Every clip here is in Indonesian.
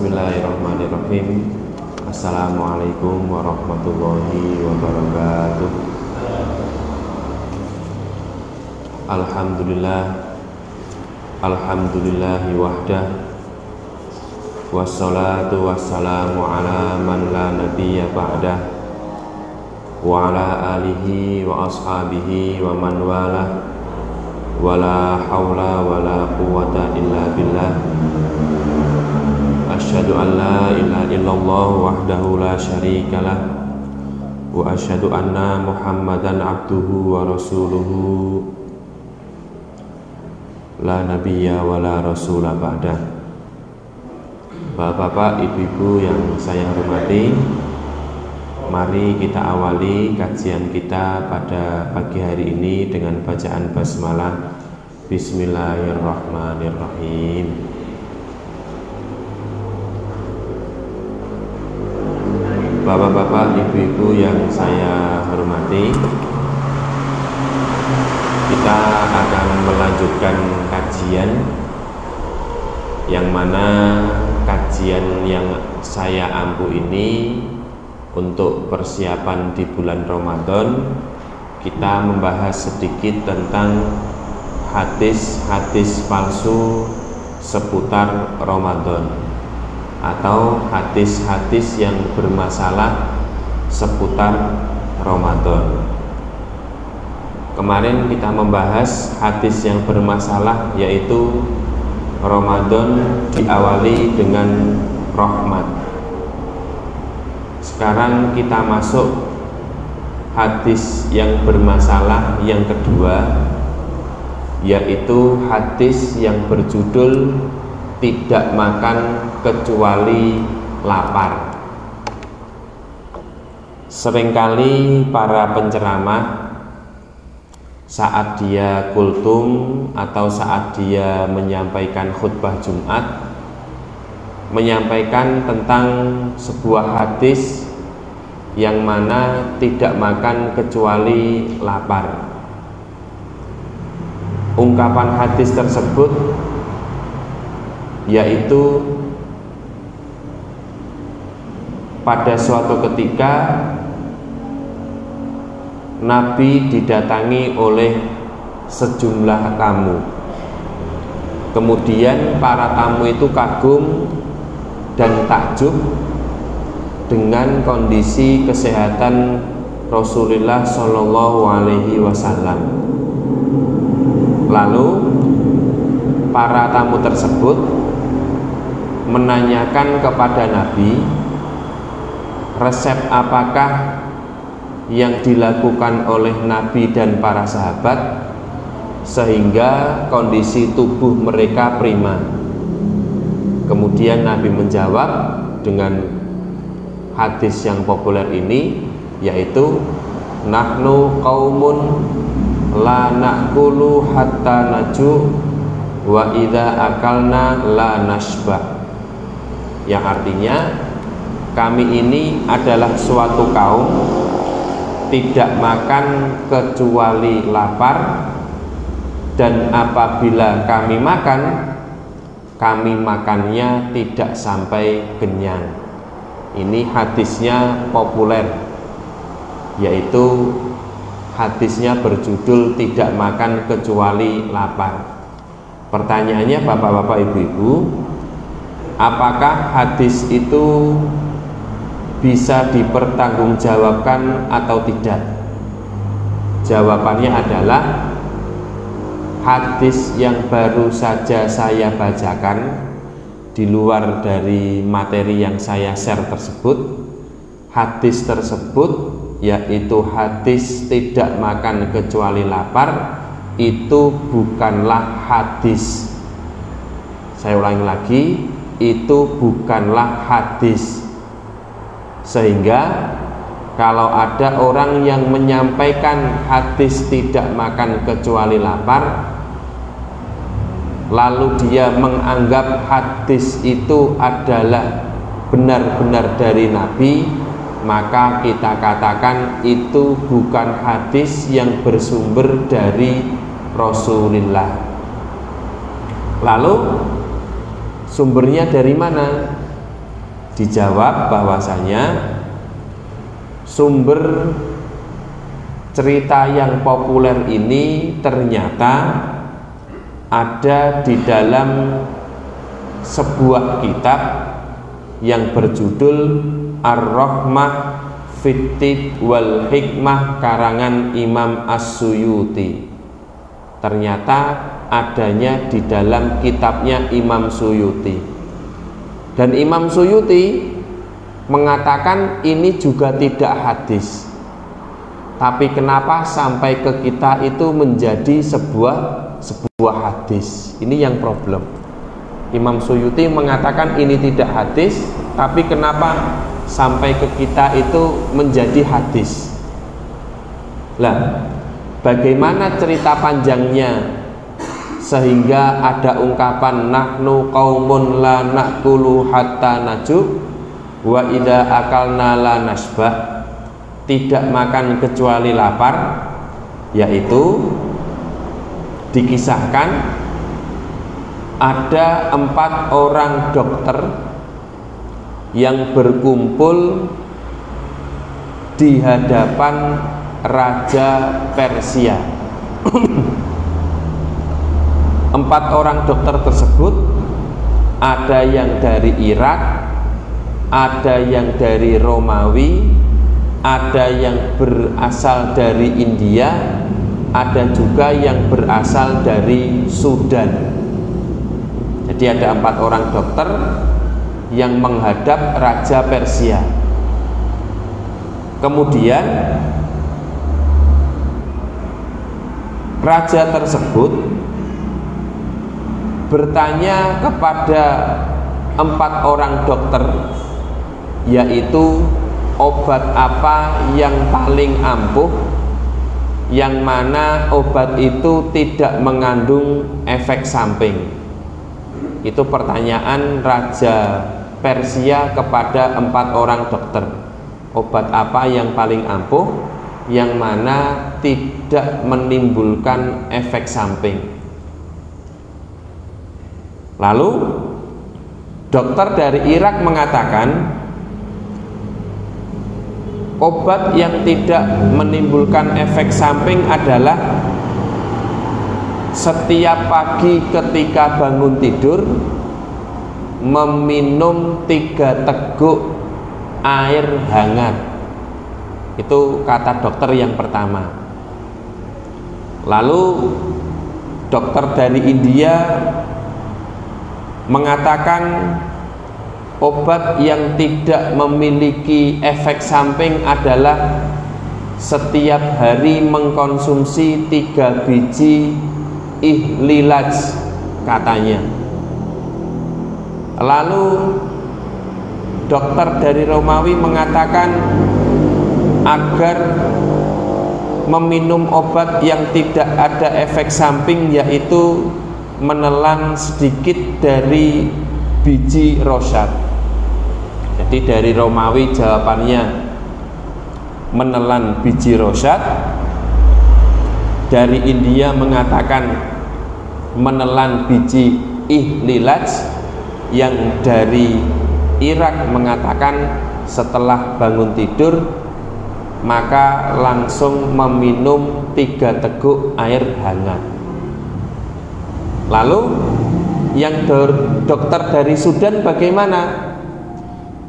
Bismillahirrahmanirrahim. Assalamualaikum warahmatullahi wabarakatuh. Alhamdulillahi wahdah, wassalatu wassalamu ala man la nabiyya ba'dah, wa ala alihi wa ashabihi wa man walah, wala hawla wala quwwata illa billah. Asyhadu an la ilaha illallah wahdahu la syarikalah, wa asyhadu anna Muhammadan abduhu wa rasuluhu, la nabiyya wa la rasula ba'dah. Bapak-bapak, ibu-ibu yang saya hormati, mari kita awali kajian kita pada pagi hari ini dengan bacaan basmalah. Bismillahirrahmanirrahim. Bapak-bapak, ibu-ibu yang saya hormati, kita akan melanjutkan kajian yang mana kajian yang saya ampu ini untuk persiapan di bulan Ramadan. Kita membahas sedikit tentang hadis-hadis palsu seputar Ramadan atau hadis-hadis yang bermasalah seputar Ramadan. Kemarin kita membahas hadis yang bermasalah, yaitu Ramadan diawali dengan rahmat. Sekarang kita masuk hadis yang bermasalah yang kedua, yaitu hadis yang berjudul tidak makan kecuali lapar. Seringkali para penceramah saat dia kultum atau saat dia menyampaikan khutbah Jumat menyampaikan tentang sebuah hadis yang mana tidak makan kecuali lapar. Ungkapan hadis tersebut yaitu pada suatu ketika Nabi didatangi oleh sejumlah tamu. Kemudian para tamu itu kagum dan takjub dengan kondisi kesehatan Rasulullah Shallallahu Alaihi Wasallam. Lalu para tamu tersebut menanyakan kepada Nabi resep apakah yang dilakukan oleh Nabi dan para sahabat sehingga kondisi tubuh mereka prima. Kemudian Nabi menjawab dengan hadis yang populer ini, yaitu nahnu qaumun la na'kulu hatta naju wa idza akalna la nashba. Yang artinya, kami ini adalah suatu kaum tidak makan kecuali lapar, dan apabila kami makannya tidak sampai kenyang. Ini hadisnya populer, yaitu hadisnya berjudul tidak makan kecuali lapar. Pertanyaannya, bapak-bapak, ibu-ibu, apakah hadis itu bisa dipertanggungjawabkan atau tidak? Jawabannya adalah hadis yang baru saja saya bacakan, di luar dari materi yang saya share tersebut. Hadis tersebut yaitu hadis tidak makan kecuali lapar, itu bukanlah hadis. Saya ulangi lagi, itu bukanlah hadis. Sehingga kalau ada orang yang menyampaikan hadis tidak makan kecuali lapar, lalu dia menganggap hadis itu adalah benar-benar dari Nabi, maka kita katakan itu bukan hadis yang bersumber dari Rasulullah. Lalu sumbernya dari mana? Dijawab bahwasanya sumber cerita yang populer ini ternyata ada di dalam sebuah kitab yang berjudul Ar-Rahmah Fit-Tib wal Hikmah karangan Imam As-Suyuti. Ternyata adanya di dalam kitabnya Imam Suyuti. Dan Imam Suyuti mengatakan ini juga tidak hadis. Tapi kenapa sampai ke kita itu menjadi sebuah hadis? Ini yang problem. Imam Suyuti mengatakan ini tidak hadis, tapi kenapa sampai ke kita itu menjadi hadis? Lah, bagaimana cerita panjangnya sehingga ada ungkapan nahnu qaumun la na'kulu hatta naju wa idza akalna la nasbah, tidak makan kecuali lapar, yaitu dikisahkan ada 4 orang dokter yang berkumpul di hadapan Raja Persia. 4 orang dokter tersebut ada yang dari Irak, ada yang dari Romawi, ada yang berasal dari India, ada juga yang berasal dari Sudan. Jadi ada 4 orang dokter yang menghadap Raja Persia. Kemudian raja tersebut bertanya kepada 4 orang dokter, yaitu obat apa yang paling ampuh, yang mana obat itu tidak mengandung efek samping. Itu pertanyaan Raja Persia kepada 4 orang dokter. Obat apa yang paling ampuh, yang mana tidak menimbulkan efek samping. Lalu dokter dari Irak mengatakan obat yang tidak menimbulkan efek samping adalah setiap pagi ketika bangun tidur meminum 3 teguk air hangat. Itu kata dokter yang pertama. Lalu dokter dari India mengatakan obat yang tidak memiliki efek samping adalah setiap hari mengkonsumsi 3 biji ihlilaj katanya. Lalu dokter dari Romawi mengatakan agar meminum obat yang tidak ada efek samping, yaitu menelan sedikit dari biji rosyad. Jadi dari Romawi jawabannya menelan biji rosyad, dari India mengatakan menelan biji ihlilaj, yang dari Irak mengatakan setelah bangun tidur maka langsung meminum 3 teguk air hangat. Lalu yang dokter dari Sudan bagaimana?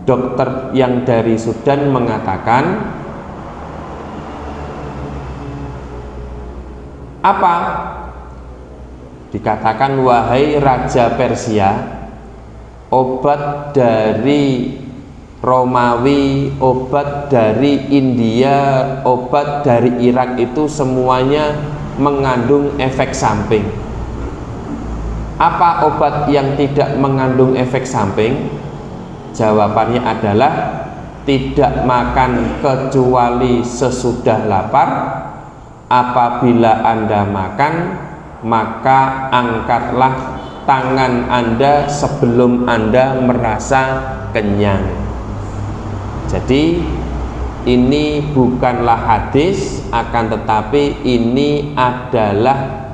Dokter yang dari Sudan mengatakan apa? Dikatakan, wahai Raja Persia, obat dari Romawi, obat dari India, obat dari Irak itu semuanya mengandung efek samping. Apa obat yang tidak mengandung efek samping? Jawabannya adalah tidak makan kecuali sesudah lapar. Apabila Anda makan, maka angkatlah tangan Anda sebelum Anda merasa kenyang. Jadi ini bukanlah hadis, akan tetapi ini adalah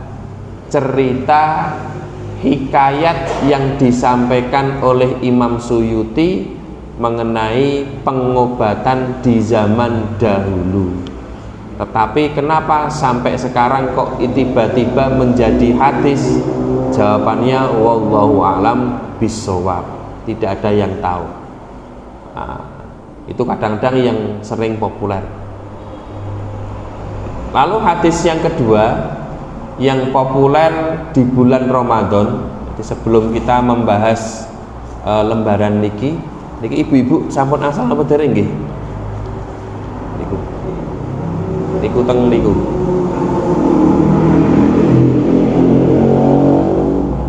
cerita hikayat yang disampaikan oleh Imam Suyuti mengenai pengobatan di zaman dahulu. Tetapi kenapa sampai sekarang kok tiba-tiba menjadi hadis? Jawabannya wallahu a'lam bissawab. Tidak ada yang tahu. Nah, itu kadang-kadang yang sering populer. Lalu hadis yang kedua yang populer di bulan Ramadan. Sebelum kita membahas lembaran niki ibu-ibu sampun asal apa dereng nggih? Niku teng niku.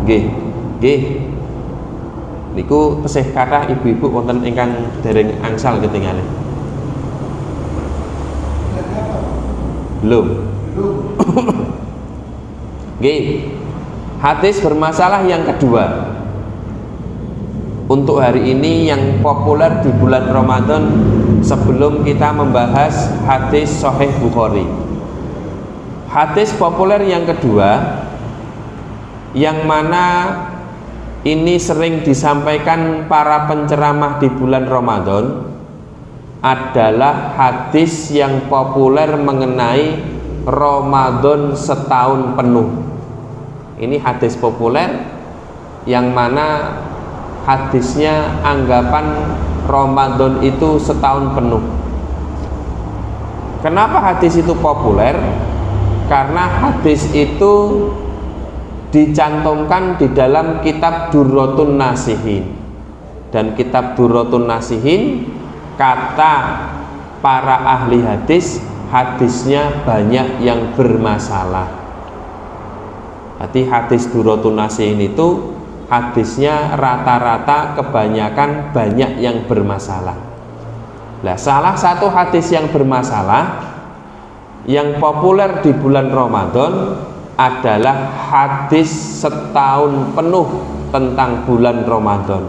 Nggih. Niku tesih kathah ibu-ibu wonten ingkang dereng angsal ketingali. Belum. Nggih. Hadis bermasalah yang kedua untuk hari ini yang populer di bulan Ramadan sebelum kita membahas hadis Sahih Bukhari. Hadis populer yang kedua yang mana ini sering disampaikan para penceramah di bulan Ramadan adalah hadis yang populer mengenai Ramadan setahun penuh. Ini hadis populer yang mana hadisnya anggapan Ramadan itu setahun penuh. Kenapa hadis itu populer? Karena hadis itu dicantumkan di dalam kitab Durratun Nasihin. Dan kitab Durratun Nasihin kata para ahli hadis, hadisnya banyak yang bermasalah. Berarti hadis Durratun Nasihin itu hadisnya rata-rata kebanyakan banyak yang bermasalah. Nah, salah satu hadis yang bermasalah yang populer di bulan Ramadan adalah hadis setahun penuh tentang bulan Ramadan.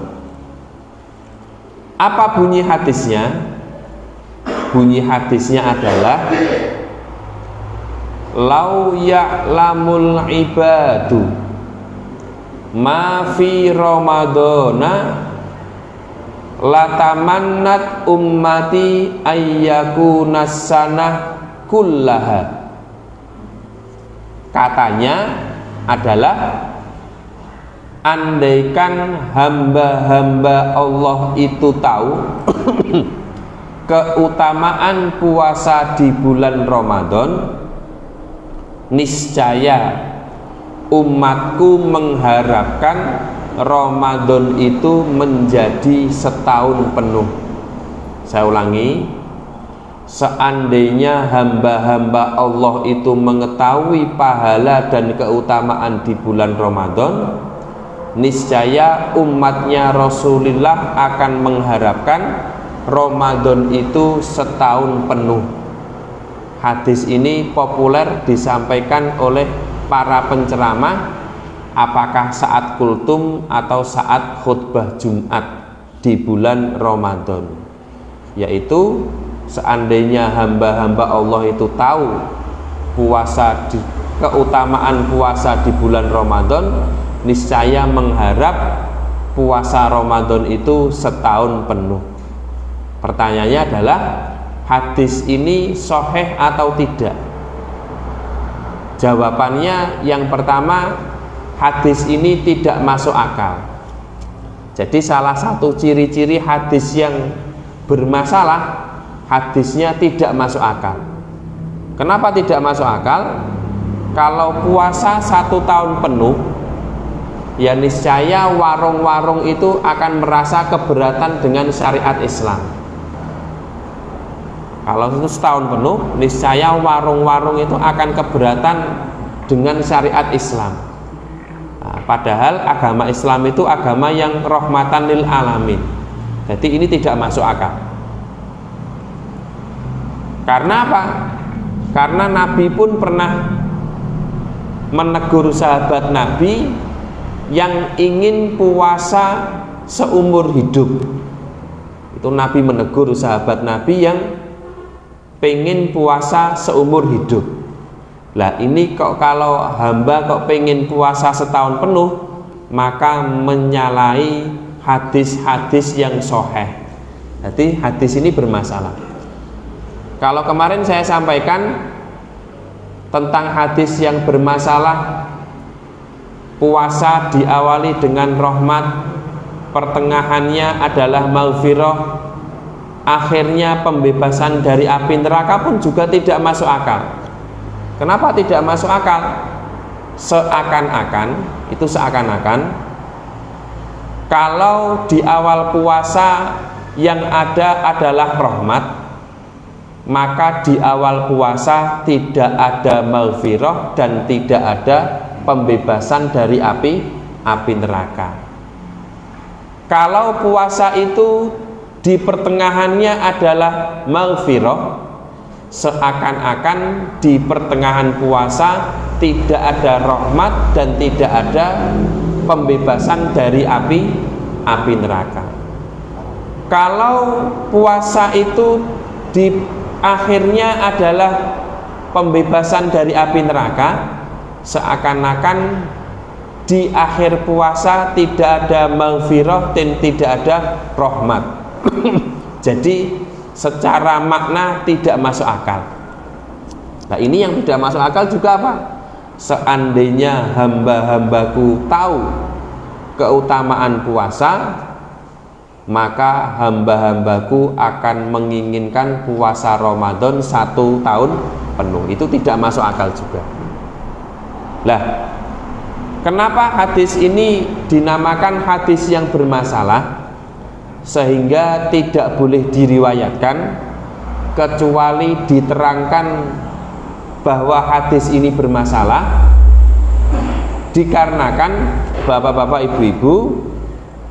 Apa bunyi hadisnya? Bunyi hadisnya adalah lau ya'lamul ibadu ma fi ramadana latamannat ummati ayyakuna sanah kullaha. Katanya adalah andaikan hamba-hamba Allah itu tahu keutamaan puasa di bulan Ramadan, niscaya umatku mengharapkan Ramadan itu menjadi setahun penuh. Saya ulangi, seandainya hamba-hamba Allah itu mengetahui pahala dan keutamaan di bulan Ramadan, niscaya umatnya Rasulullah akan mengharapkan Ramadan itu setahun penuh. Hadis ini populer disampaikan oleh para penceramah, apakah saat kultum atau saat khutbah Jumat di bulan Ramadan, yaitu seandainya hamba-hamba Allah itu tahu keutamaan puasa di bulan Ramadan, niscaya mengharap puasa Ramadan itu setahun penuh. Pertanyaannya adalah, hadis ini sahih atau tidak? Jawabannya yang pertama, hadis ini tidak masuk akal. Jadi salah satu ciri-ciri hadis yang bermasalah, hadisnya tidak masuk akal. Kenapa tidak masuk akal? Kalau puasa 1 tahun penuh, ya niscaya warung-warung itu akan merasa keberatan dengan syariat Islam. Kalau itu setahun penuh, niscaya warung-warung itu akan keberatan dengan syariat Islam. Nah, padahal agama Islam itu agama yang rahmatan lil alamin. Jadi ini tidak masuk akal. Karena apa? Karena Nabi pun pernah menegur sahabat Nabi yang ingin puasa seumur hidup. Itu Nabi menegur sahabat Nabi yang pengen puasa seumur hidup. Lah ini kok kalau hamba kok pengen puasa setahun penuh, maka menyalahi hadis-hadis yang sahih. Jadi hadis ini bermasalah. Kalau kemarin saya sampaikan tentang hadis yang bermasalah, puasa diawali dengan rahmat, pertengahannya adalah maghfirah, akhirnya pembebasan dari api neraka pun juga tidak masuk akal. Kenapa tidak masuk akal? Seakan-akan kalau di awal puasa yang ada adalah rahmat, maka di awal puasa tidak ada maghfirah dan tidak ada pembebasan dari api neraka. Kalau puasa itu di pertengahannya adalah maghfirah, seakan-akan di pertengahan puasa tidak ada rahmat dan tidak ada pembebasan dari api neraka. Kalau puasa itu di akhirnya adalah pembebasan dari api neraka, seakan-akan di akhir puasa tidak ada maghfirah dan tidak ada rahmat. Jadi secara makna tidak masuk akal. Nah, ini yang tidak masuk akal juga apa? Seandainya hamba-hambaku tahu keutamaan puasa, maka hamba-hambaku akan menginginkan puasa Ramadan 1 tahun penuh. Itu tidak masuk akal juga. Lah, kenapa hadis ini dinamakan hadis yang bermasalah sehingga tidak boleh diriwayatkan kecuali diterangkan bahwa hadis ini bermasalah? Dikarenakan bapak-bapak, ibu-ibu,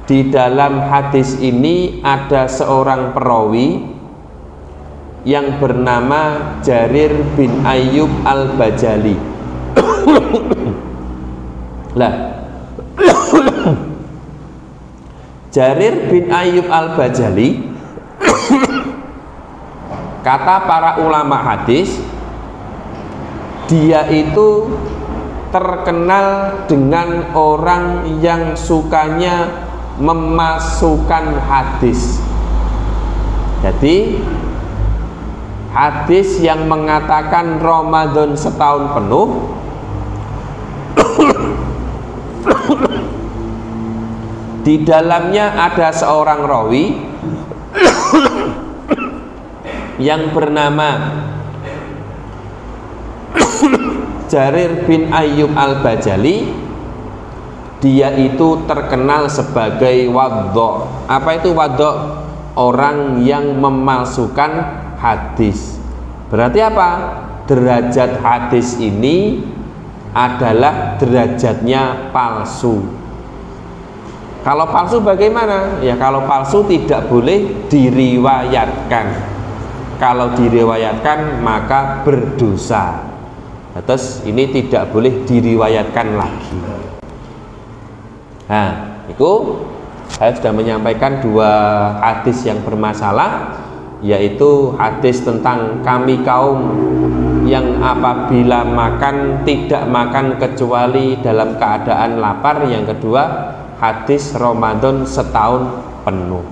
di dalam hadis ini ada seorang perawi yang bernama Jarir bin Ayyub al-Bajali. Lah, Jarir bin Ayyub al-Bajali, kata para ulama hadis, dia itu terkenal dengan orang yang sukanya memasukkan hadis. Jadi hadis yang mengatakan Ramadan setahun penuh di dalamnya ada seorang rawi yang bernama Jarir bin Ayyub al-Bajali. Dia itu terkenal sebagai waddo'. Apa itu waddo'? Orang yang memalsukan hadis. Berarti apa? Derajat hadis ini adalah derajatnya palsu. Kalau palsu bagaimana? Ya, kalau palsu tidak boleh diriwayatkan. Kalau diriwayatkan maka berdosa. Terus ini tidak boleh diriwayatkan lagi. Nah, itu saya sudah menyampaikan 2 hadis yang bermasalah, yaitu hadis tentang kami kaum yang apabila makan tidak makan kecuali dalam keadaan lapar. Yang kedua, hadis Ramadan setahun penuh.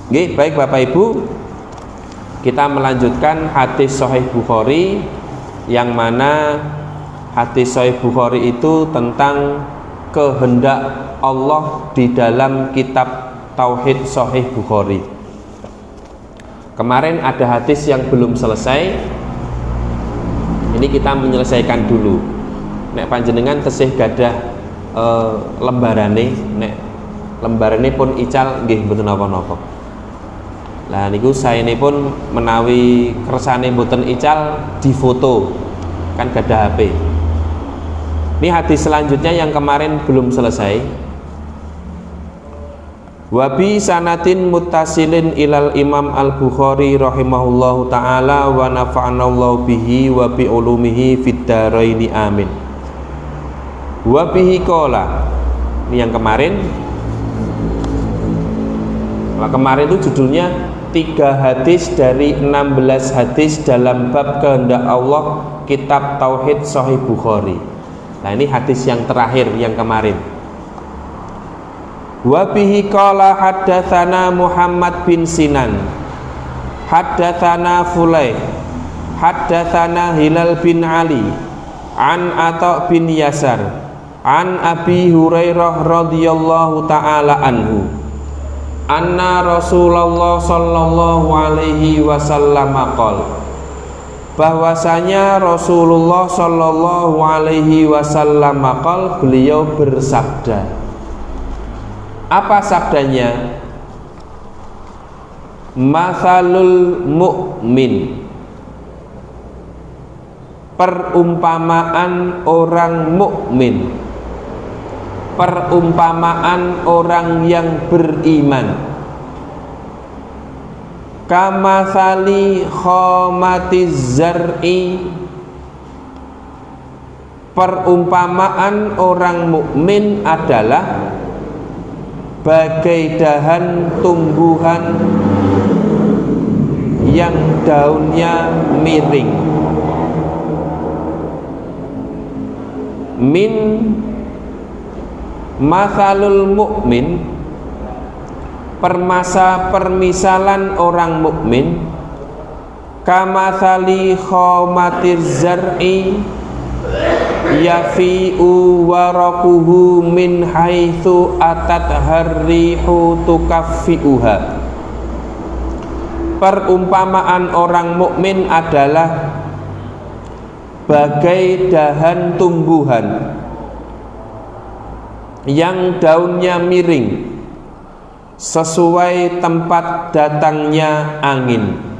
Oke, baik Bapak Ibu, kita melanjutkan hadis Sahih Bukhari, yang mana hadis Sahih Bukhari itu tentang kehendak Allah di dalam kitab Tauhid Sahih Bukhari. Kemarin ada hadis yang belum selesai, ini kita menyelesaikan dulu. Nek panjenengan tesih gadah lembarane, nek lembarane pun ical nggih mboten napa-napa. Lah niku saene pun menawi kersane mboten ical difoto, kan gadah HP. Ini hadis selanjutnya yang kemarin belum selesai. Wabi sanatin muttasilin ilal Imam Al-Bukhari rahimahullahu ta'ala wa nafa'anallahu bihi wa bi ulumihi fid dharaini amin. Wabihi qala, ini yang kemarin. Nah, kemarin itu judulnya 3 hadis dari 16 hadis dalam bab kehendak Allah, kitab Tauhid Sahih Bukhari. Nah, ini hadis yang terakhir yang kemarin. Wa bihi qala haddatsana Muhammad bin Sinan, haddatsana Fulay, haddatsana Hilal bin Ali, an Atha bin Yasar, an Abi Hurairah radhiyallahu taala anhu, anna Rasulullah sallallahu alaihi wasallam qala, bahwasanya Rasulullah sallallahu alaihi wasallam qala, beliau bersabda. Apa sabdanya? Mathalul mu'min, perumpamaan orang mukmin, perumpamaan orang yang beriman. Kamathali khomatiz zar'i, perumpamaan orang mukmin adalah bagai dahan tumbuhan yang daunnya miring. Min mathalul mukmin, permisalan orang mukmin, kamathali khomatiz zar'i yafi'u warakuhu min haitsu atat harrihu tukaffi'uha. Perumpamaan orang mukmin adalah bagai dahan tumbuhan yang daunnya miring sesuai tempat datangnya angin.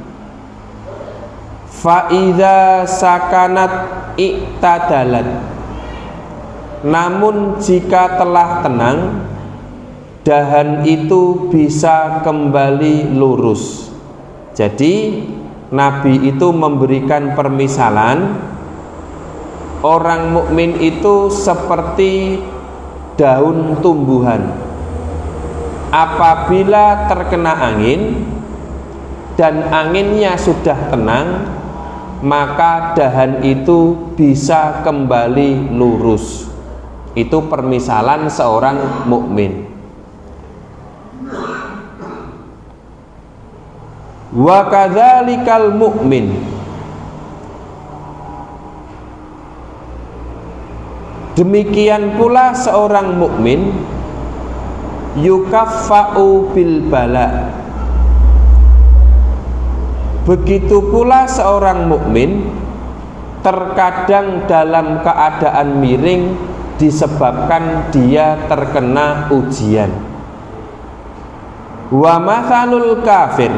Fa'idha sakanat iktadalat, namun jika telah tenang, dahan itu bisa kembali lurus. Jadi Nabi itu memberikan permisalan orang mukmin itu seperti daun tumbuhan. Apabila terkena angin dan anginnya sudah tenang, maka dahan itu bisa kembali lurus. Itu permisalan seorang mukmin. Wa kadzalikal mu'min, demikian pula seorang mukmin yukaffa'u bil bala, begitu pula seorang mukmin terkadang dalam keadaan miring disebabkan dia terkena ujian. Wa mathalul kafir,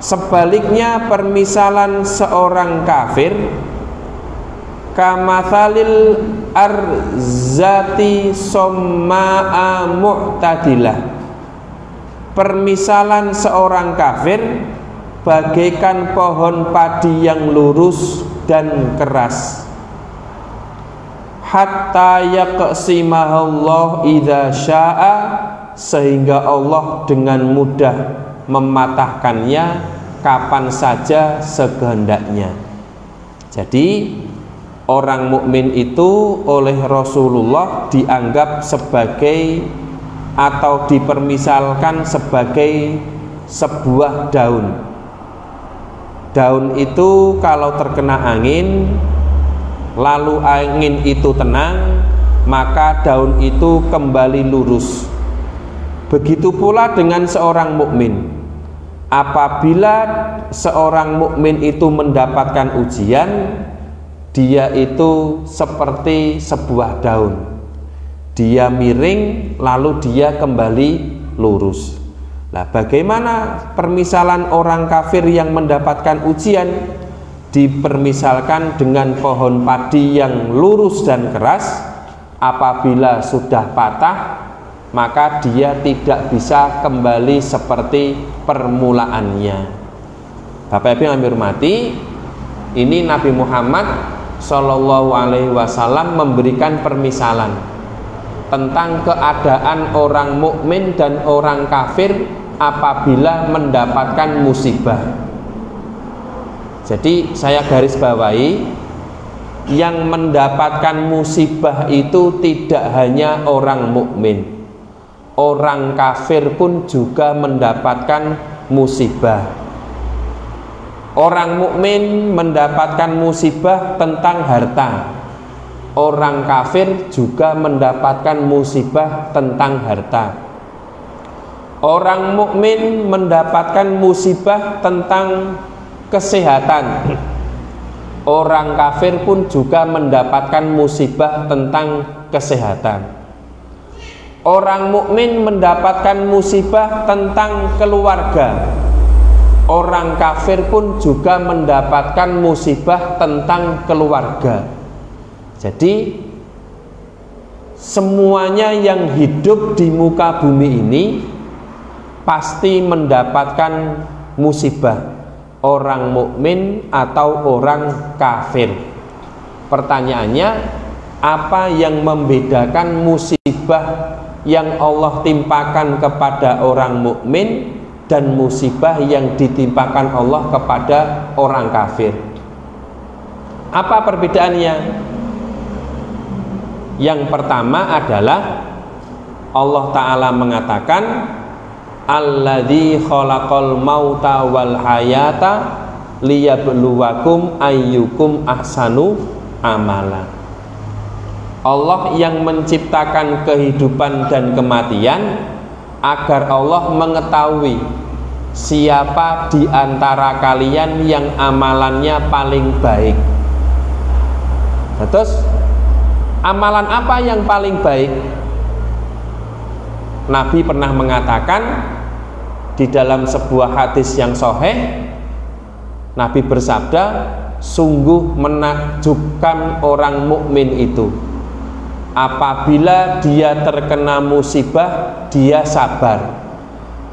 sebaliknya permisalan seorang kafir, kamathalil arzati somma'a mu'tadilah, permisalan seorang kafir bagaikan pohon padi yang lurus dan keras. Hatta yaqsimahullah idza syaa, sehingga Allah dengan mudah mematahkannya kapan saja sekehendaknya. Jadi orang mukmin itu oleh Rasulullah dianggap sebagai atau dipermisalkan sebagai sebuah daun. Daun itu kalau terkena angin, lalu angin itu tenang, maka daun itu kembali lurus. Begitu pula dengan seorang mukmin. Apabila seorang mukmin itu mendapatkan ujian, dia itu seperti sebuah daun. Dia miring, lalu dia kembali lurus. Nah, bagaimana permisalan orang kafir yang mendapatkan ujian? Dipermisalkan dengan pohon padi yang lurus dan keras. Apabila sudah patah, maka dia tidak bisa kembali seperti permulaannya. Bapak Ibu yang hormati, ini Nabi Muhammad Shallallahu Alaihi Wasallam memberikan permisalan tentang keadaan orang mukmin dan orang kafir apabila mendapatkan musibah. Jadi saya garis bawahi, yang mendapatkan musibah itu tidak hanya orang mukmin. orang kafir pun juga mendapatkan musibah. Orang mukmin mendapatkan musibah tentang harta. Orang kafir juga mendapatkan musibah tentang harta. Orang mukmin mendapatkan musibah tentang kesehatan. Orang kafir pun juga mendapatkan musibah tentang kesehatan. Orang mukmin mendapatkan musibah tentang keluarga. Orang kafir pun juga mendapatkan musibah tentang keluarga. Jadi semuanya yang hidup di muka bumi ini pasti mendapatkan musibah, orang mukmin atau orang kafir. Pertanyaannya, apa yang membedakan musibah yang Allah timpakan kepada orang mukmin dan musibah yang ditimpakan Allah kepada orang kafir? Apa perbedaannya? Yang pertama adalah Allah Ta'ala mengatakan, alladzi khalaqal mauta wal hayata liyabluwakum ayyukum ahsanu amala. Allah yang menciptakan kehidupan dan kematian agar Allah mengetahui siapa di antara kalian yang amalannya paling baik. Terus amalan apa yang paling baik? Nabi pernah mengatakan di dalam sebuah hadis yang sahih, Nabi bersabda, sungguh menakjubkan orang mukmin itu apabila dia terkena musibah dia sabar,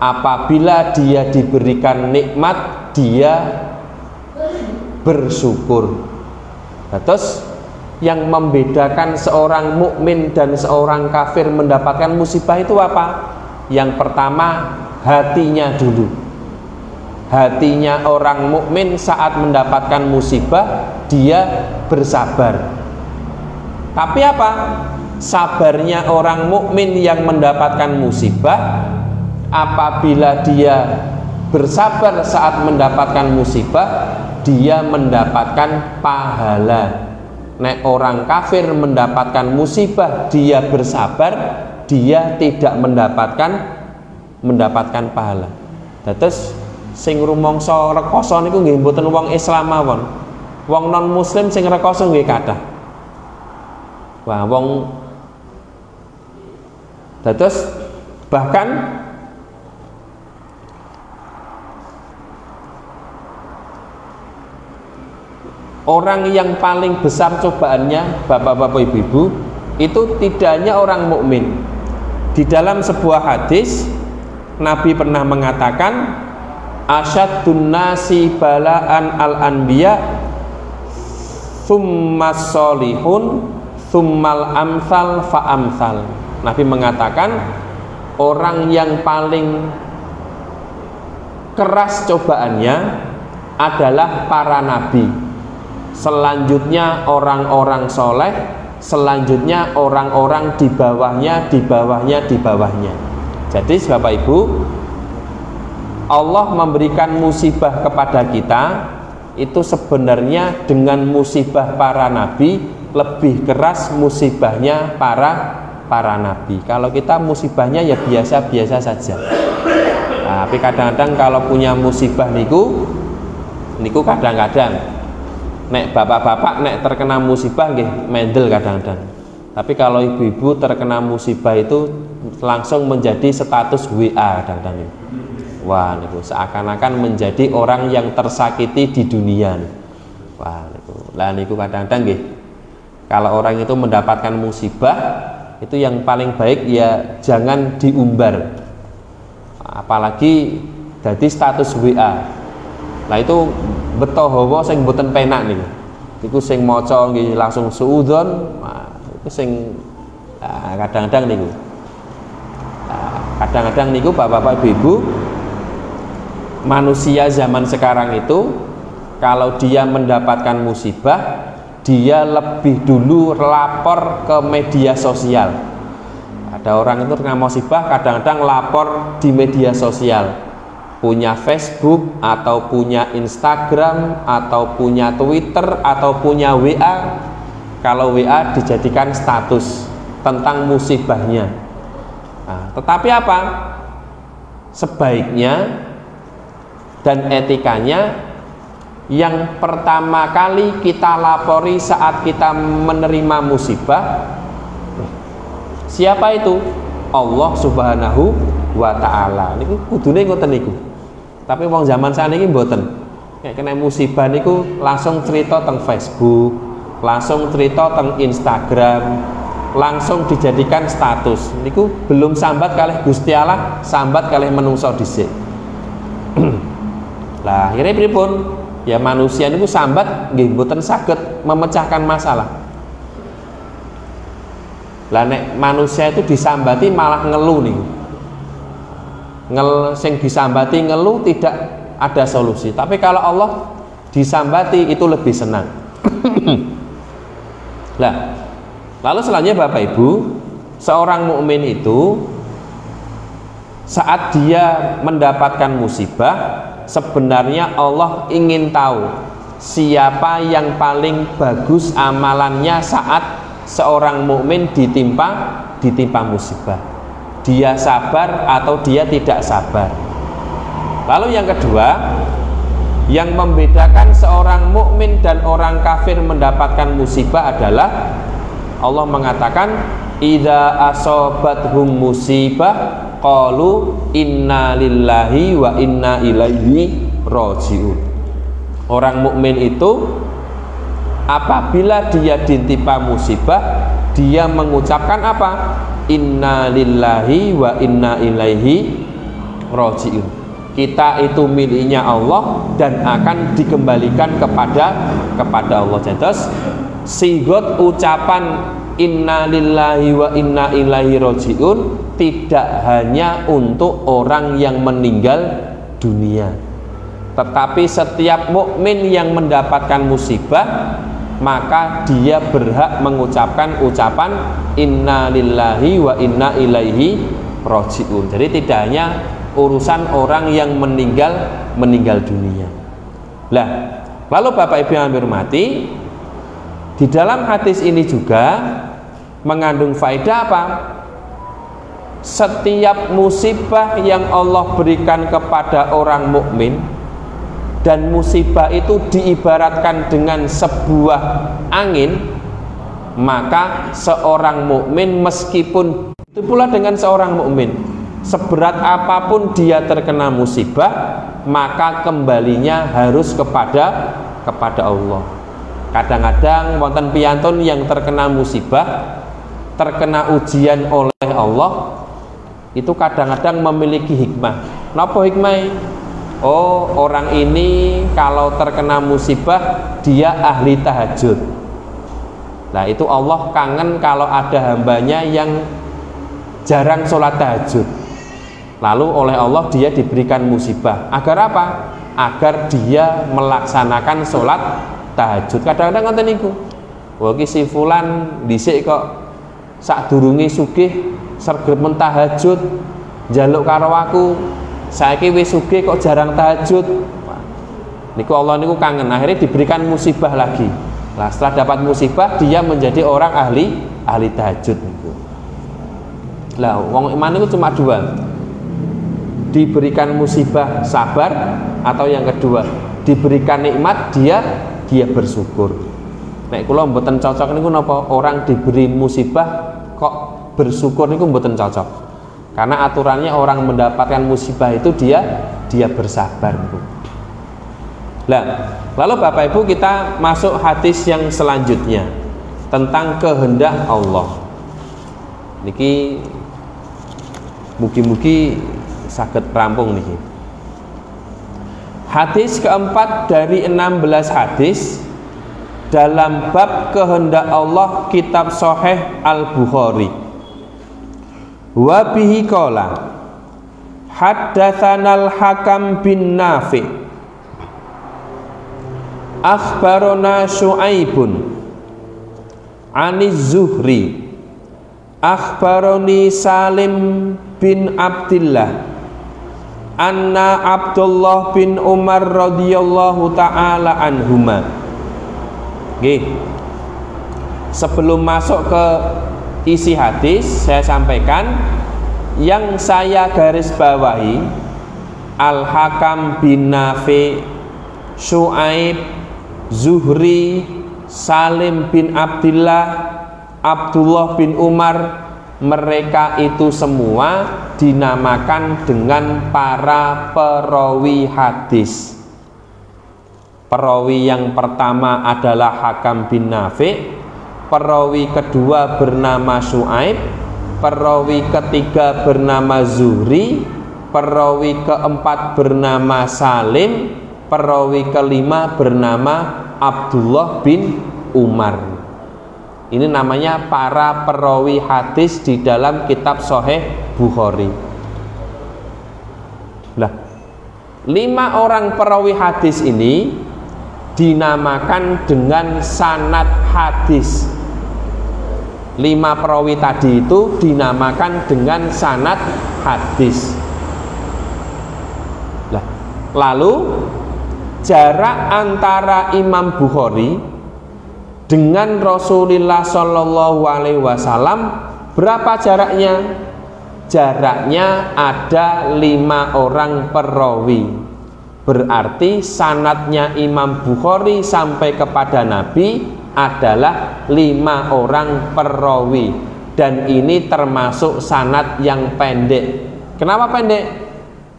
apabila dia diberikan nikmat dia bersyukur. Terus yang membedakan seorang mukmin dan seorang kafir mendapatkan musibah itu apa? Yang pertama, hatinya dulu. Hatinya orang mukmin saat mendapatkan musibah dia bersabar. Tapi apa? Sabarnya orang mukmin yang mendapatkan musibah, apabila dia bersabar saat mendapatkan musibah, dia mendapatkan pahala. Nek orang kafir mendapatkan musibah dia bersabar, dia tidak mendapatkan pahala. Terus sing rumangsa rekoso niku nggih mboten wong Islam mawon. Wong non muslim sing rekoso nggih kathah. Wah, wong terus bahkan orang yang paling besar cobaannya, bapak-bapak, ibu-ibu, itu tidak hanya orang mukmin. Di dalam sebuah hadis Nabi pernah mengatakan, asyaddun nasi bala'an al-anbiya tsummas sholihun tsummal amsal fa amsal. Nabi mengatakan orang yang paling keras cobaannya adalah para nabi, selanjutnya orang-orang soleh, selanjutnya orang-orang di bawahnya, di bawahnya, di bawahnya. Jadi Bapak Ibu, Allah memberikan musibah kepada kita itu sebenarnya dengan musibah para nabi lebih keras musibahnya para nabi. Kalau kita musibahnya ya biasa-biasa saja. Tapi kadang-kadang kalau punya musibah niku kadang-kadang nek bapak-bapak nek terkena musibah nggih mendel kadang-kadang. Tapi kalau ibu-ibu terkena musibah itu langsung menjadi status WA kadang-kadang. Wah, niku seakan-akan menjadi orang yang tersakiti di dunia. Wah, niku. Lah niku kadang-kadang nggih. Kalau orang itu mendapatkan musibah, itu yang paling baik ya jangan diumbar. Apalagi jadi status WA. Lah itu beto hawa sing mboten penak niku. Iku sing maca nggih langsung suudzon, iku sing kadang-kadang niku. Kadang-kadang niku Bapak-bapak Ibu, manusia zaman sekarang itu kalau dia mendapatkan musibah, dia lebih dulu lapor ke media sosial. Ada orang itu kena musibah kadang-kadang lapor di media sosial, punya Facebook atau punya Instagram atau punya Twitter atau punya WA. Kalau WA dijadikan status tentang musibahnya. Nah, tetapi apa? Sebaiknya dan etikanya, yang pertama kali kita lapori saat kita menerima musibah, siapa itu? Allah Subhanahu wa Ta'ala. Niku kudune ngoten niku. Tapi wong zaman saniki mboten. Nek kena musibah niku langsung cerita teng Facebook, langsung cerita teng Instagram, langsung dijadikan status. Niku belum sambat kalih Gusti Allah, sambat kalih menungso dhisik. Lah akhirnya pripun? Ya manusia niku sambat nggih mboten saged memecahkan masalah. Lah nek manusia itu disambati malah ngeluh nih. Sing disambati ngeluh tidak ada solusi. Tapi kalau Allah disambati itu lebih senang. Lah, lalu selanjutnya Bapak Ibu, seorang mukmin itu saat dia mendapatkan musibah, sebenarnya Allah ingin tahu siapa yang paling bagus amalannya saat seorang mukmin ditimpa musibah. Dia sabar atau dia tidak sabar. Lalu yang kedua, yang membedakan seorang mukmin dan orang kafir mendapatkan musibah adalah Allah mengatakan idza asobathum musibah qalu inna lillahi wa inna ilaihi rajiun. Orang mukmin itu apabila dia ditimpa musibah, dia mengucapkan apa? Inna lillahi wa inna ilaihi rajiun. Kita itu miliknya Allah dan akan dikembalikan kepada Allah. Jadi sigot ucapan inna lillahi wa inna ilaihi rajiun tidak hanya untuk orang yang meninggal dunia, tetapi setiap mukmin yang mendapatkan musibah maka dia berhak mengucapkan ucapan inna lillahi wa inna ilaihi rajiun. Jadi tidak hanya urusan orang yang meninggal dunia. Lah, lalu Bapak Ibu yang hormati, di dalam hadis ini juga mengandung faedah apa? Setiap musibah yang Allah berikan kepada orang mukmin, dan musibah itu diibaratkan dengan sebuah angin, maka seorang mukmin meskipun itu pula dengan seorang mukmin seberat apapun dia terkena musibah, maka kembalinya harus kepada Allah. Kadang-kadang wonten piyantun yang terkena musibah, terkena ujian oleh Allah, itu kadang-kadang memiliki hikmah. Napa hikmah? Oh, orang ini kalau terkena musibah dia ahli tahajud. Nah, itu Allah kangen kalau ada hambanya yang jarang sholat tahajud. Lalu oleh Allah dia diberikan musibah. Agar apa? Agar dia melaksanakan sholat tahajud. Kadang-kadang ngoten niku. Wah, iki si fulan dhisik kok sadurunge sugih sregep mentahajud, njaluk karo aku. Saiki wis sugih kok jarang tahajud. Niku Allah niku kangen, akhirnya diberikan musibah lagi. Nah, setelah dapat musibah dia menjadi orang ahli tahajud niku. Lah, wong iman niku cuma dua. Diberikan musibah sabar, atau yang kedua diberikan nikmat dia bersyukur. Nek kula mboten cocok niku napa orang diberi musibah kok bersyukur niku mboten cocok. Karena aturannya orang mendapatkan musibah itu dia bersabar. Nah, lalu Bapak Ibu kita masuk hadis yang selanjutnya tentang kehendak Allah. Niki mugi-mugi saged rampung niki. Hadis keempat dari 16 hadis dalam bab kehendak Allah, kitab Sahih Al-Bukhari. Wa bihi qala haddatsanal Hakam bin Nafi akhbarana Syu'aibun aniz Zuhri Akhbaroni Salim bin Abdillah anna Abdullah bin Umar radhiyallahu ta'ala anhuma. Oke. Sebelum masuk ke isi hadis, saya sampaikan yang saya garis bawahi Al-Hakam bin Nafi, Syuaib, Zuhri, Salim bin Abdillah, Abdullah bin Umar, mereka itu semua dinamakan dengan para perawi hadis. Perawi yang pertama adalah Hakam bin Nafi, perawi kedua bernama Syuaib, perawi ketiga bernama Zuhri, perawi keempat bernama Salim, perawi kelima bernama Abdullah bin Umar. Ini namanya para perawi hadis di dalam kitab Sahih Bukhari. Nah, 5 orang perawi hadis ini dinamakan dengan sanad hadis. 5 perawi tadi itu dinamakan dengan sanad hadis. Nah, lalu jarak antara Imam Bukhari dengan Rasulullah Shallallahu Alaihi Wasallam berapa jaraknya? Jaraknya ada 5 orang perawi. Berarti sanadnya Imam Bukhari sampai kepada Nabi adalah 5 orang perawi. Dan ini termasuk sanad yang pendek. Kenapa pendek?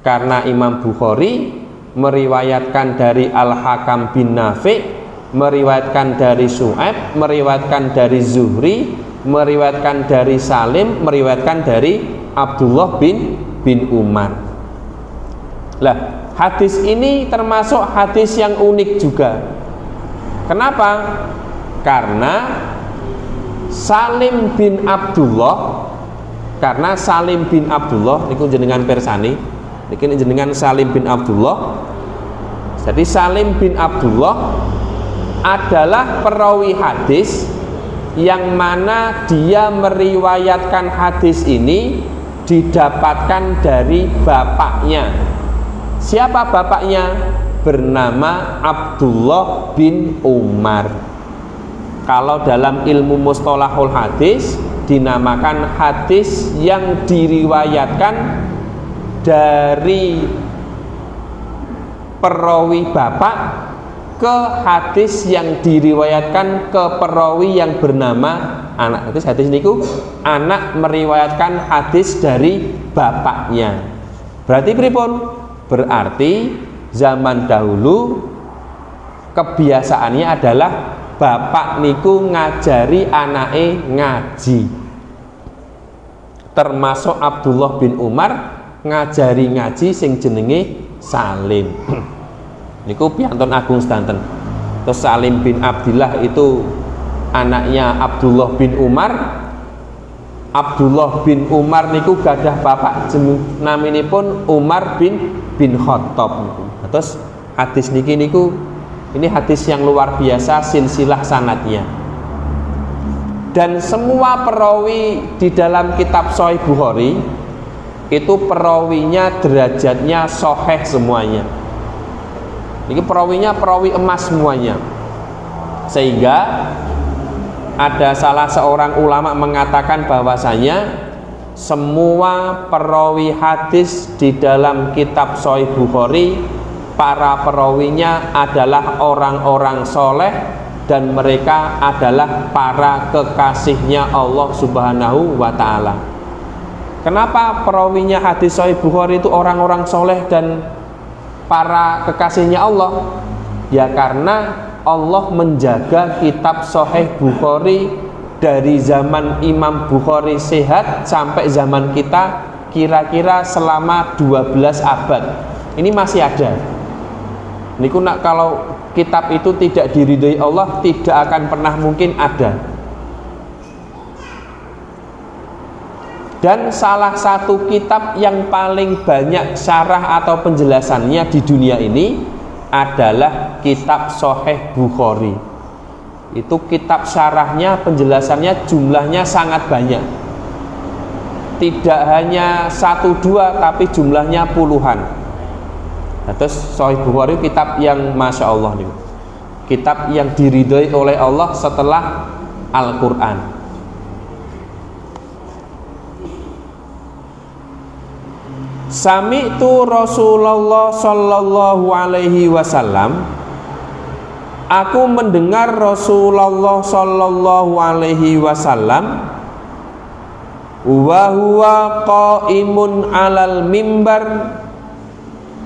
Karena Imam Bukhari meriwayatkan dari Al-Hakam bin Nafi, meriwayatkan dari Syuaib, meriwayatkan dari Zuhri, meriwayatkan dari Salim, meriwayatkan dari Abdullah bin Umar. Lah, hadis ini termasuk hadis yang unik juga. Kenapa? Karena Salim bin Abdullah, niku jenengan persani, niki jenengan Salim bin Abdullah. Jadi Salim bin Abdullah adalah perawi hadis yang mana dia meriwayatkan hadis ini didapatkan dari bapaknya. Siapa bapaknya? Bernama Abdullah bin Umar. Kalau dalam ilmu mustalahul hadis dinamakan hadis yang diriwayatkan dari perawi bapak ke hadis yang diriwayatkan ke perawi yang bernama anak. Hadis niku anak meriwayatkan hadis dari bapaknya. Berarti pripun? Berarti zaman dahulu kebiasaannya adalah bapak niku ngajari anake ngaji. Termasuk Abdullah bin Umar ngajari ngaji sing jenenge Salim. Niku piantun agung sedanten. Terus Salim bin Abdillah itu anaknya Abdullah bin Umar. Abdullah bin Umar niku gadah bapak naminipun Umar bin Khattab. Terus hadis niki niku ini hadis yang luar biasa silsilah sanadnya. Dan semua perawi di dalam kitab Sahih Bukhari itu perawinya derajatnya sahih semuanya. Ini perawinya perawi emas semuanya. Sehingga ada salah seorang ulama mengatakan bahwasanya semua perawi hadis di dalam kitab Sahih Bukhari, para perawinya adalah orang-orang soleh dan mereka adalah para kekasihnya Allah Subhanahu wa Ta'ala. Kenapa perawinya hadis Sahih Bukhari itu orang-orang soleh dan para kekasihnya Allah? Ya karena Allah menjaga kitab Sahih Bukhari dari zaman Imam Bukhari sehat sampai zaman kita kira-kira selama 12 abad. Ini masih ada. Niku nak kalau kitab itu tidak diridhoi Allah, tidak akan pernah mungkin ada. Dan salah satu kitab yang paling banyak syarah atau penjelasannya di dunia ini adalah kitab Sahih Bukhari. Itu kitab syarahnya, penjelasannya jumlahnya sangat banyak. tidak hanya 1-2 tapi jumlahnya puluhan. Nah, terus Sahih Bukhari kitab yang Masya Allah nih, kitab yang diridhoi oleh Allah setelah Al-Quran. Sami'tu Rasulullah sallallahu alaihi wasallam, aku mendengar Rasulullah sallallahu alaihi wasallam wa huwa qaimun alal mimbar,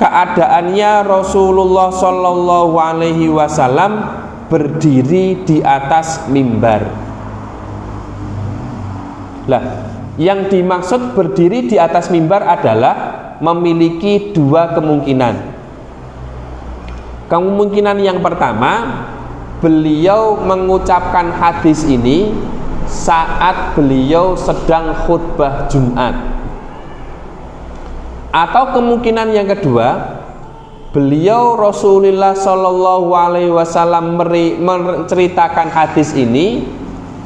keadaannya Rasulullah sallallahu alaihi wasallam berdiri di atas mimbar. Lah, yang dimaksud berdiri di atas mimbar adalah memiliki dua kemungkinan. Kemungkinan yang pertama, beliau mengucapkan hadis ini saat beliau sedang khutbah Jumat. Atau kemungkinan yang kedua, beliau Rasulullah Shallallahu Alaihi Wasallam menceritakan hadis ini,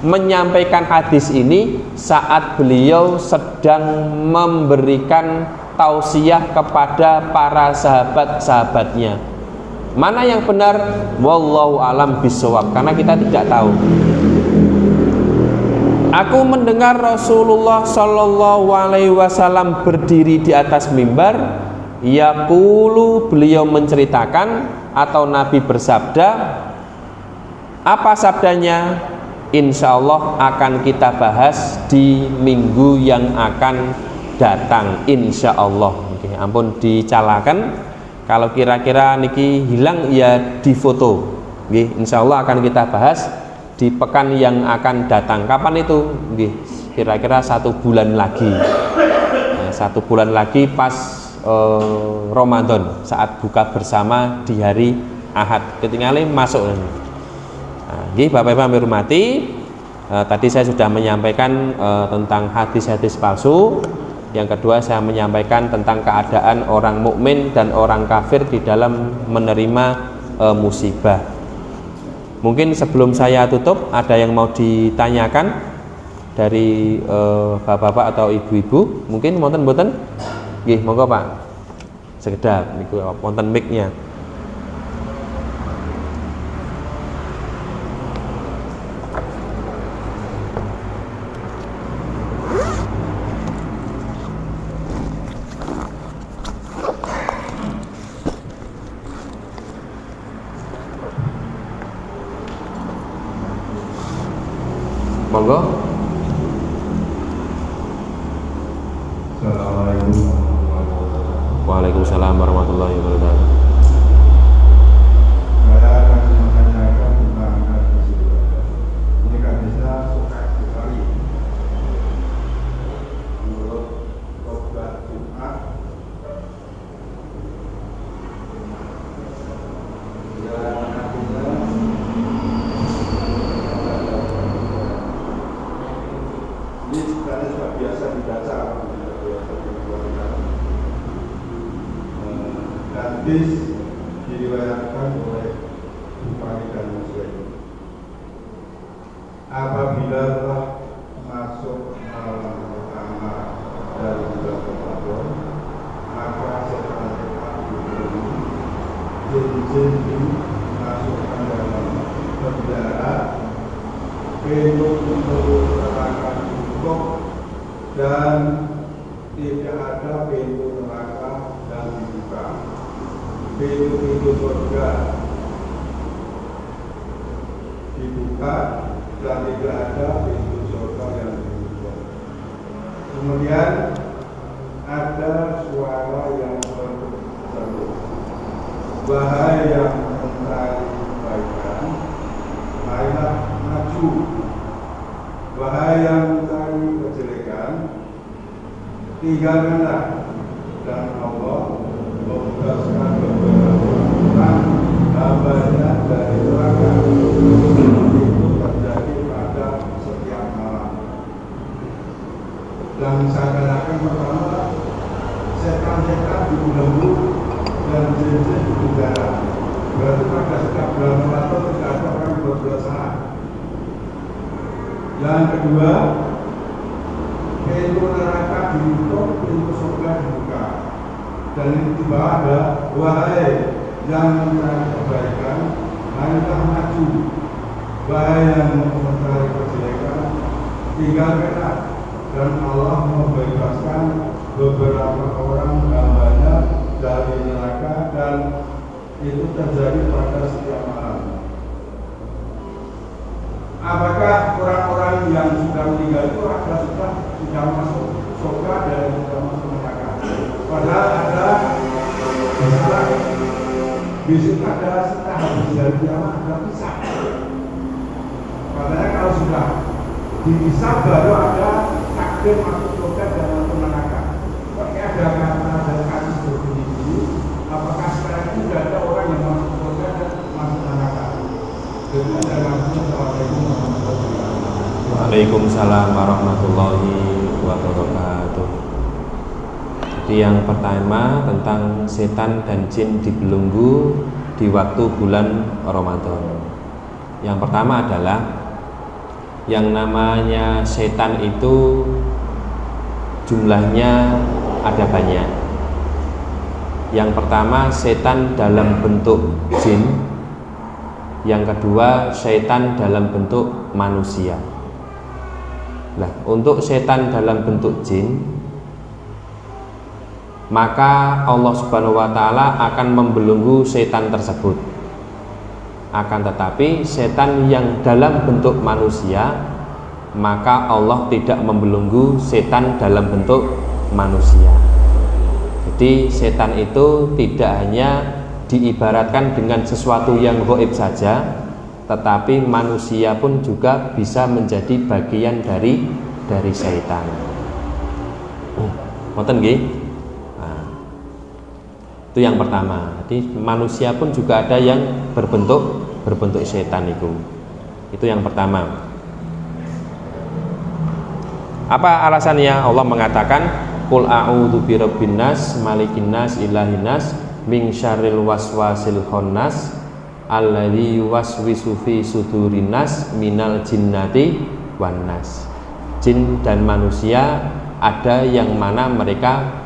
menyampaikan hadis ini saat beliau sedang memberikan tausiah kepada para sahabat-sahabatnya. Mana yang benar? Wallahu alam bisawab, karena kita tidak tahu. Aku mendengar Rasulullah Shallallahu Alaihi Wasallam berdiri di atas mimbar. Yaqulu, beliau menceritakan atau Nabi bersabda. Apa sabdanya? Insya Allah akan kita bahas di minggu yang akan datang, insya Allah. Oke, ampun dicalakan. Kalau kira-kira niki hilang ya difoto. Oke, insya Allah akan kita bahas di pekan yang akan datang. Kapan itu? Oke, kira-kira 1 bulan lagi. Nah, 1 bulan lagi pas Ramadan, saat buka bersama di hari Ahad. Ketinggalan masuk. Nah, Bapak Ibu yang hormati, tadi saya sudah menyampaikan tentang hadis-hadis palsu. Yang kedua, saya menyampaikan tentang keadaan orang mukmin dan orang kafir di dalam menerima musibah. Mungkin sebelum saya tutup, ada yang mau ditanyakan dari bapak-bapak atau ibu-ibu? Mungkin wonten-wonten? Nggih, monggo Pak. Sekedap niku wonten mic-nya. Monggo. Assalamualaikum. Waalaikumsalam warahmatullahi wabarakatuh. Saya akan menanyakan tentang hadis itu. Ini hadisnya suka sekali. Menurut khotbah Jumat, yang hadisnya ini sebenarnya sudah biasa dibaca, biasa dikeluarkan. Hadis diriwayatkan oleh Bukhari dan Muslim. Apabila telah masuk malam pertama dari bulan Ramadan, maka setelah jin-jin dimasukkan dalam penjara, pintu neraka tutup dan tidak ada pintu neraka yang dibuka. Pintu-pintu surga dibuka dan tidak ada pintu surga yang dibuka. Kemudian ada suara yang berseru, wahai yang mencari kebaikan, marilah maju. Wahai yang mencari kejelekan, tinggalkanlah. Dan Allah membebaskan beberapa orang hambanya dari neraka. Itu terjadi pada setiap malam. Dan saya katakan pertama, setan-setan dibelenggu dan jin-jin di udara. Berarti pada setiap bulan Ramadan tidak ada orang yang berdosa. Yang kedua, pintu neraka ditutup, pintu surga dibuka. Dan di bawah ada, wahai yang mencari kebaikan, marilah maju. Wahai yang mencari kejelekan, tinggalkanlah. Dan Allah membebaskan beberapa orang hambanya dari neraka, dan itu terjadi pada setiap malam. Apakah orang-orang yang sudah meninggal itu sudah masuk surga dan sudah masuk neraka? Padahal ada besok ada setelah habis dari kiamat ada pisah. Padahal kalau sudah dipisah baru ada takdir masuk surga dan masuk neraka. Tapi ada kasus seperti ini. Apakah sekarang ini sudah ada orang yang masuk surga dan masuk neraka? Waalaikumsalam warahmatullahi wabarakatuh. Jadi yang pertama tentang setan dan jin dibelenggu di waktu bulan Ramadan. Yang pertama adalah yang namanya setan itu jumlahnya ada banyak. Yang pertama setan dalam bentuk jin. Yang kedua, setan dalam bentuk manusia. Nah, untuk setan dalam bentuk jin, maka Allah Subhanahu wa Ta'ala akan membelenggu setan tersebut. Akan tetapi, setan yang dalam bentuk manusia, maka Allah tidak membelenggu setan dalam bentuk manusia. Jadi, setan itu tidak hanya diibaratkan dengan sesuatu yang gaib saja, tetapi manusia pun juga bisa menjadi bagian dari setan. Ngoten nggih? Nah, itu yang pertama. Jadi manusia pun juga ada yang berbentuk setan itu. Itu yang pertama. Apa alasannya? Allah mengatakan, "Qul a'udzu birabbin nas, malikin nas, ilahin nas, min syarril waswasil khannas alladzi yuwaswisu fi sudurin nas minal jinnati wan nas." Jin dan manusia ada yang mana mereka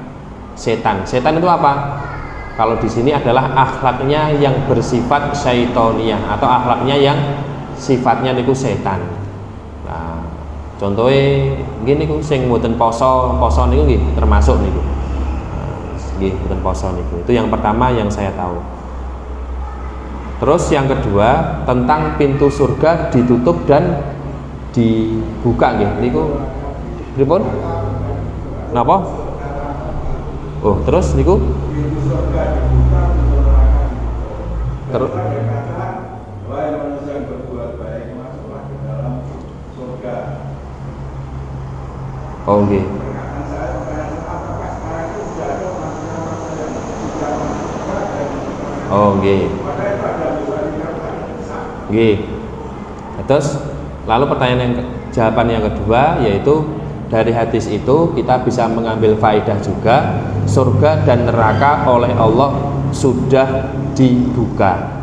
setan. Setan itu apa? Kalau di sini adalah akhlaknya yang bersifat syaitoniah atau akhlaknya yang sifatnya niku setan. Nah, contohnya gini niku sing mboten poso niku nggih termasuk niku. Bukan poso niku. Itu yang pertama yang saya tahu. Terus yang kedua tentang pintu surga ditutup dan dibuka nggih. Niku pripun? Napa? Oh, terus niku? Pintu surga dibuka, pintu neraka Terus wahai manusia yang berbuat baik, masuklah ke dalam surga. oh nggih. Oh nggih. Nggih. Terus lalu jawaban yang kedua yaitu dari hadis itu kita bisa mengambil faedah juga surga dan neraka oleh Allah sudah dibuka.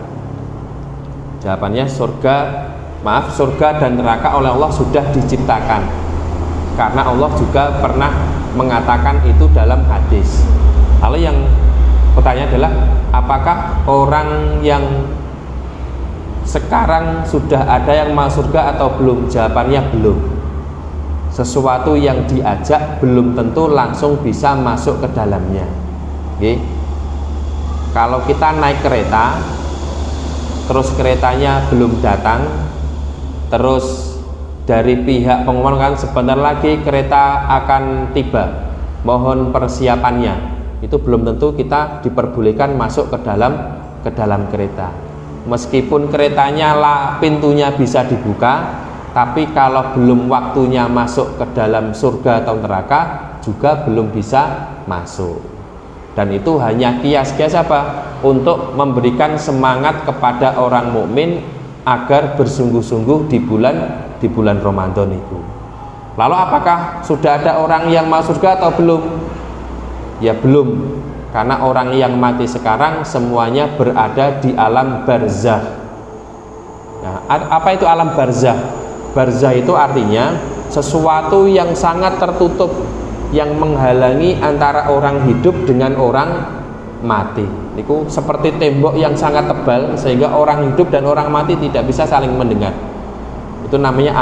Jawabannya surga dan neraka oleh Allah sudah diciptakan. Karena Allah juga pernah mengatakan itu dalam hadis. Lalu yang pertanyaan adalah apakah orang yang sekarang sudah ada yang masuk surga atau belum? Jawabannya belum. Sesuatu yang diajak belum tentu langsung bisa masuk ke dalamnya. Oke. Kalau kita naik kereta, terus keretanya belum datang, terus dari pihak pengumuman kan sebentar lagi kereta akan tiba, mohon persiapannya, itu belum tentu kita diperbolehkan masuk ke dalam kereta. Meskipun keretanya pintunya bisa dibuka, tapi kalau belum waktunya masuk ke dalam surga atau neraka juga belum bisa masuk. Dan itu hanya kias-kias apa? Untuk memberikan semangat kepada orang mukmin agar bersungguh-sungguh di bulan Ramadan itu. Lalu apakah sudah ada orang yang masuk surga atau belum? Ya belum. Karena orang yang mati sekarang semuanya berada di alam barzah. Nah, apa itu alam barzah? Barzah itu artinya sesuatu yang sangat tertutup yang menghalangi antara orang hidup dengan orang mati. Itu seperti tembok yang sangat tebal sehingga orang hidup dan orang mati tidak bisa saling mendengar. Itu namanya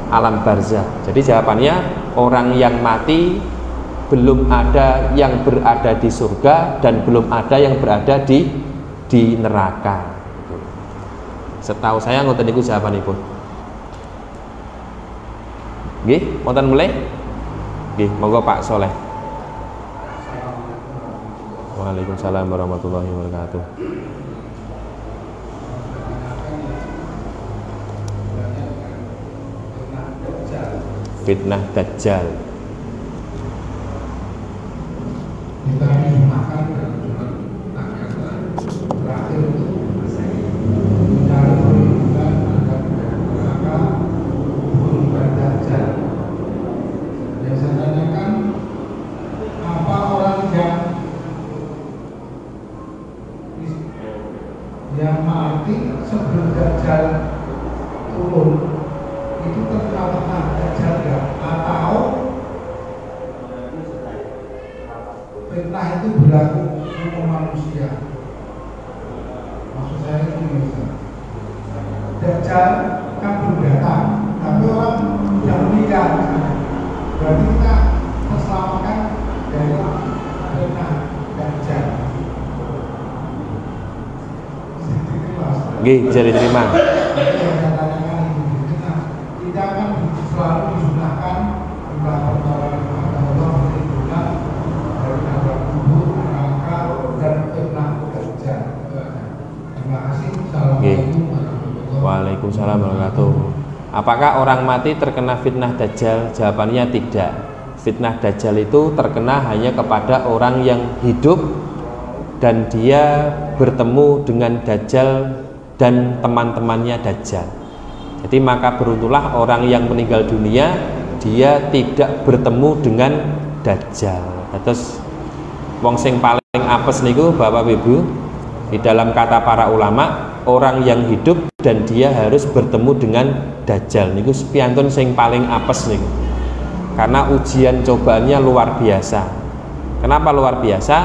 alam barzah. Jadi jawabannya, orang yang mati belum ada yang berada di surga dan belum ada yang berada di neraka. Setahu saya ngoten niku jawabanipun. Nggih, wonten mulai? Nggih, monggo Pak Soleh. Waalaikumsalam warahmatullahi wabarakatuh. Fitnah Dajjal. Kita dimakan dan terakhir itu mencari perlindungan agar tidak neraka bukan Dajjal. Yang saya tanyakan, apa orang yang mati sebelum Dajjal turun itu terkena Dajjal ya? Atau fitnah itu berlaku untuk manusia? Maksud saya itu misal Dajjal kan belum datang, tapi orang sudah meninggal, berarti kita terselamatkan dari fitnah Dajjal. Nggih, bisa diterima. Kita akan selalu disunahkan tentang pertolongan Allah perlindungan dari azab kubur, neraka dan fitnah Dajjal. Terima kasih. Assalamualaikum warahmatullahi wabarakatuh. Waalaikumsalam warahmatullahi wabarakatuh. Apakah orang mati terkena fitnah Dajjal? Jawabannya tidak. Fitnah Dajjal itu terkena hanya kepada orang yang hidup dan dia bertemu dengan Dajjal dan teman-temannya Dajjal. Jadi maka beruntunglah orang yang meninggal dunia, dia tidak bertemu dengan Dajjal. Terus wong sing paling apes niku Bapak Ibu, di dalam kata para ulama, orang yang hidup dan dia harus bertemu dengan Dajjal niku piantun sing paling apes niku. Karena ujian cobaannya luar biasa. Kenapa luar biasa?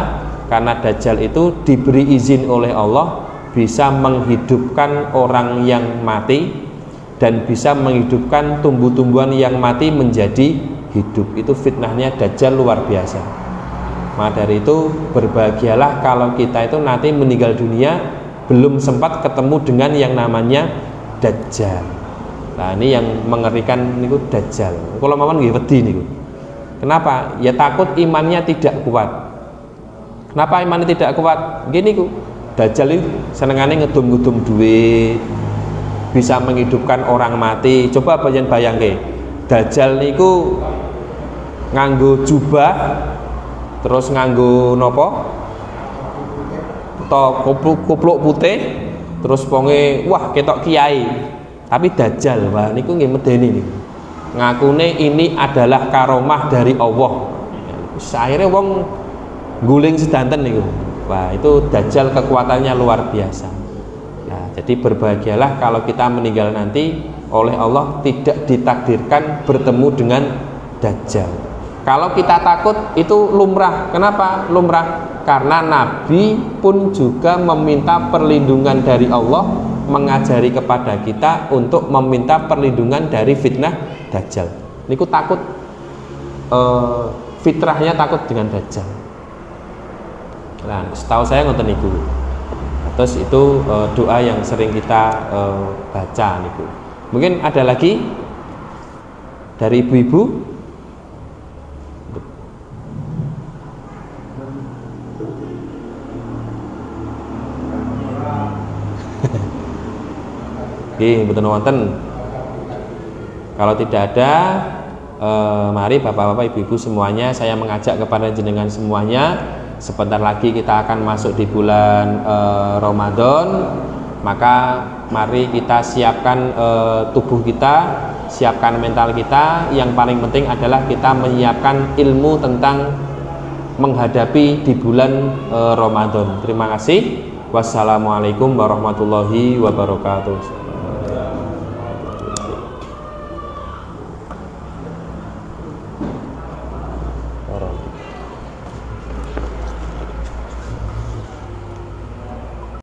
Karena Dajjal itu diberi izin oleh Allah bisa menghidupkan orang yang mati dan bisa menghidupkan tumbuh-tumbuhan yang mati menjadi hidup. Itu fitnahnya Dajjal luar biasa. Maka dari itu berbahagialah kalau kita itu nanti meninggal dunia belum sempat ketemu dengan yang namanya Dajjal. Nah ini yang mengerikan niku Dajjal. Kalau mawon nggih wedi niku. Kenapa? Ya takut imannya tidak kuat. Kenapa imannya tidak kuat? Gini ku, Dajjal itu senengane ngedum-ngedum duit, bisa menghidupkan orang mati. Coba bayangke, Dajjal niku nganggo jubah, terus nganggo nopo? Kupluk putih, terus ponge wah ketok kiai. Tapi Dajjal, wah niku nggih medeni niku. Ngakune ini adalah karomah dari Allah. Akhirnya wong guling sedanten niku. Wah, itu Dajjal kekuatannya luar biasa. Nah, jadi berbahagialah kalau kita meninggal nanti oleh Allah tidak ditakdirkan bertemu dengan Dajjal. Kalau kita takut itu lumrah. Kenapa lumrah? Karena Nabi pun juga meminta perlindungan dari Allah, mengajari kepada kita untuk meminta perlindungan dari fitnah Dajjal. Niku takut, fitrahnya takut dengan Dajjal. Nah, setahu saya ngoten niku. Terus itu doa yang sering kita baca niku. Mungkin ada lagi dari ibu-ibu. Oke, mboten wonten. Kalau tidak ada, mari bapak-bapak, ibu-ibu semuanya, saya mengajak kepada jenengan semuanya. Sebentar lagi kita akan masuk di bulan Ramadan, maka mari kita siapkan tubuh kita, siapkan mental kita. Yang paling penting adalah kita menyiapkan ilmu tentang menghadapi di bulan Ramadan. Terima kasih. Wassalamualaikum warahmatullahi wabarakatuh.